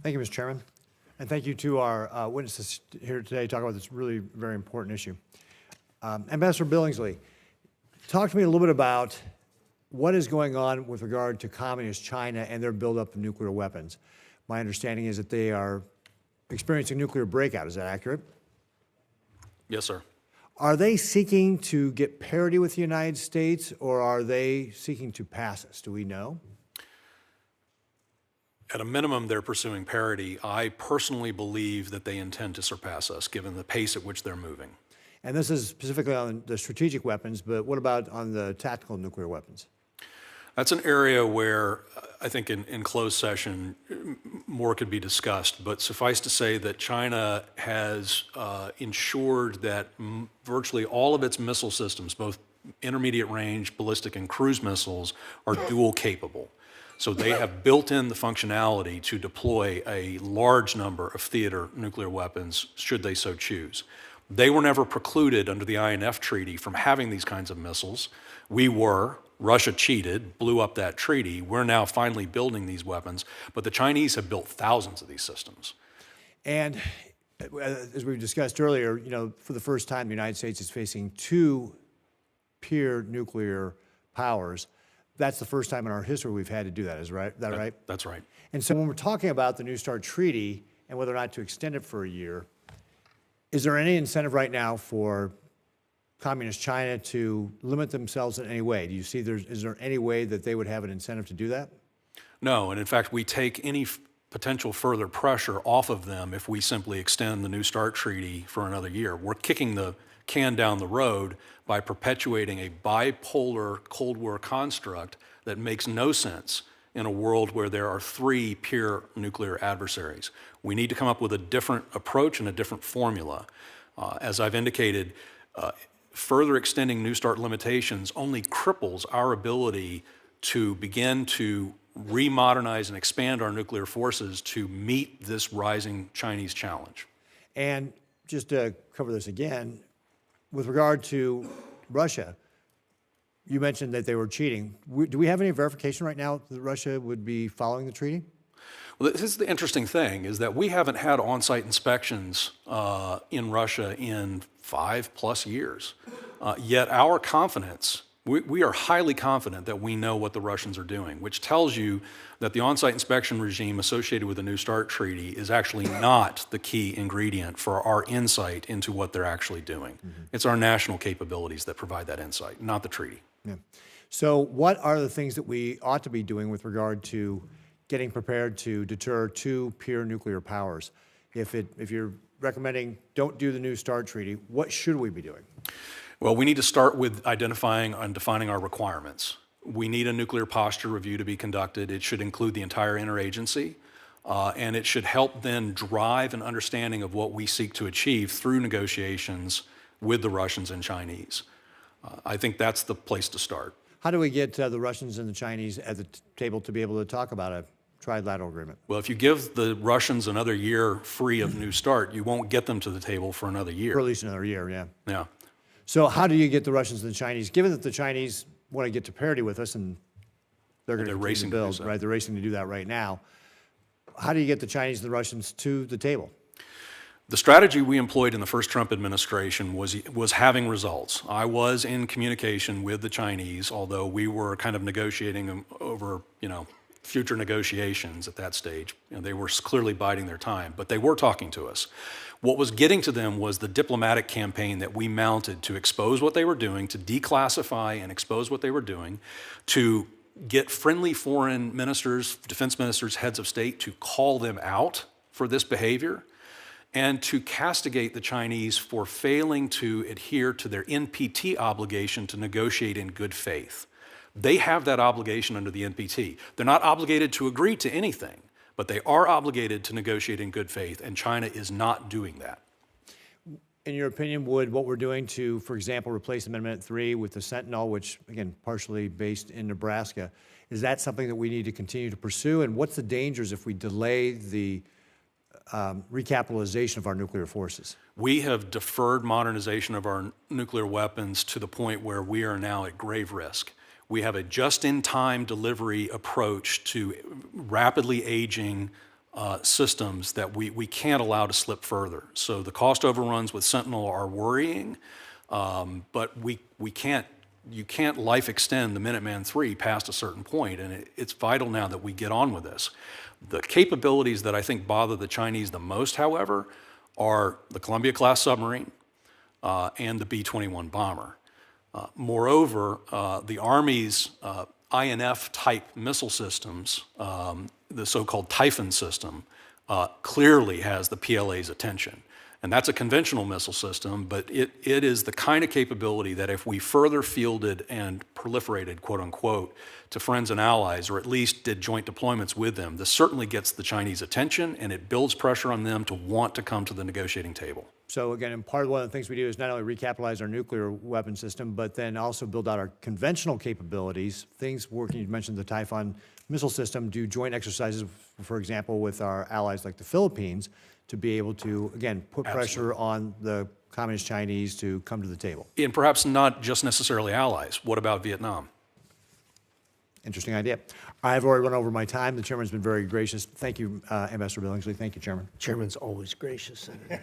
Thank you, Mr. Chairman. And thank you to our witnesses here today to talk about this really very important issue. Ambassador Billingsley, talk to me a little bit about what is going on with regard to communist China and their buildup of nuclear weapons. My understanding is that they are experiencing nuclear breakout. Is that accurate? Yes, sir. Are they seeking to get parity with the United States, or are they seeking to pass us? Do we know? At a minimum, they're pursuing parity. I personally believe that they intend to surpass us, given the pace at which they're moving. And this is specifically on the strategic weapons, but what about on the tactical nuclear weapons? That's an area where I think in closed session more could be discussed, but suffice to say that China has ensured that virtually all of its missile systems, both intermediate range, ballistic, and cruise missiles, are dual capable. So they have built in the functionality to deploy a large number of theater nuclear weapons should they so choose. They were never precluded under the INF Treaty from having these kinds of missiles. We were. Russia cheated, blew up that treaty. We're now finally building these weapons, but the Chinese have built thousands of these systems. And as we discussed earlier, for the first time, the United States is facing two peer nuclear powers. That's the first time in our history we've had to do that. Is that right? That's right. And so when we're talking about the New START Treaty and whether or not to extend it for a year, is there any incentive right now for Communist China to limit themselves in any way? Do you see is there any way that they would have an incentive to do that? No, and in fact, we take any potential further pressure off of them if we simply extend the New START Treaty for another year. We're kicking the can down the road by perpetuating a bipolar Cold War construct that makes no sense in a world where there are three peer nuclear adversaries. We need to come up with a different approach and a different formula. As I've indicated, further extending New START limitations only cripples our ability to begin to remodernize and expand our nuclear forces to meet this rising Chinese challenge. And just to cover this again, with regard to Russia, you mentioned that they were cheating. Do we have any verification right now that Russia would be following the treaty? Well, this is the interesting thing, is that we haven't had on-site inspections in Russia in 5+ years. Yet our confidence, we are highly confident that we know what the Russians are doing, which tells you that the on-site inspection regime associated with the New START Treaty is actually not the key ingredient for our insight into what they're actually doing. Mm-hmm. It's our national capabilities that provide that insight, not the treaty. Yeah. So what are the things that we ought to be doing with regard to getting prepared to deter two peer nuclear powers? If you're recommending don't do the New START Treaty, what should we be doing? Well, we need to start with identifying and defining our requirements. We need a nuclear posture review to be conducted. It should include the entire interagency, and it should help then drive an understanding of what we seek to achieve through negotiations with the Russians and Chinese. I think that's the place to start. How do we get the Russians and the Chinese at the table to be able to talk about a trilateral agreement? Well, if you give the Russians another year free of New START, you won't get them to the table for another year. For at least another year, yeah. Yeah. So how do you get the Russians and the Chinese, given that the Chinese want to get to parity with us and they're going to racing build, to do so. right? They're racing to do that right now. How do you get the Chinese and the Russians to the table? The strategy we employed in the first Trump administration was having results. I was in communication with the Chinese, although we were kind of negotiating over, future negotiations at that stage. They were clearly biding their time, but they were talking to us. What was getting to them was the diplomatic campaign that we mounted to expose what they were doing, to declassify and expose what they were doing, to get friendly foreign ministers, defense ministers, heads of state to call them out for this behavior, and to castigate the Chinese for failing to adhere to their NPT obligation to negotiate in good faith. They have that obligation under the NPT. They're not obligated to agree to anything, but they are obligated to negotiate in good faith, and China is not doing that. In your opinion, would what we're doing to, for example, replace Amendment 3 with the Sentinel, which, again, partially based in Nebraska, is that something that we need to continue to pursue? And what's the dangers if we delay the recapitalization of our nuclear forces? We have deferred modernization of our nuclear weapons to the point where we are now at grave risk. We have a just-in-time delivery approach to rapidly aging systems that we can't allow to slip further. So the cost overruns with Sentinel are worrying, but you can't life extend the Minuteman III past a certain point, and it's vital now that we get on with this. The capabilities that I think bother the Chinese the most, however, are the Columbia-class submarine and the B-21 bomber. Moreover, the Army's INF-type missile systems, the so-called Typhon system, clearly has the PLA's attention. And that's a conventional missile system, but it is the kind of capability that if we further fielded and proliferated, quote unquote, to friends and allies, or at least did joint deployments with them, this certainly gets the Chinese attention and it builds pressure on them to want to come to the negotiating table. So again, and part of one of the things we do is not only recapitalize our nuclear weapon system, but then also build out our conventional capabilities. Things working, you mentioned the Typhon missile system, do joint exercises, for example, with our allies like the Philippines, to be able to, again, put pressure on the Communist Chinese to come to the table. And perhaps not just necessarily allies. What about Vietnam? Interesting idea. I've already run over my time. The chairman's been very gracious. Thank you, Ambassador Billingsley. Thank you, Chairman. Chairman's always gracious, Senator.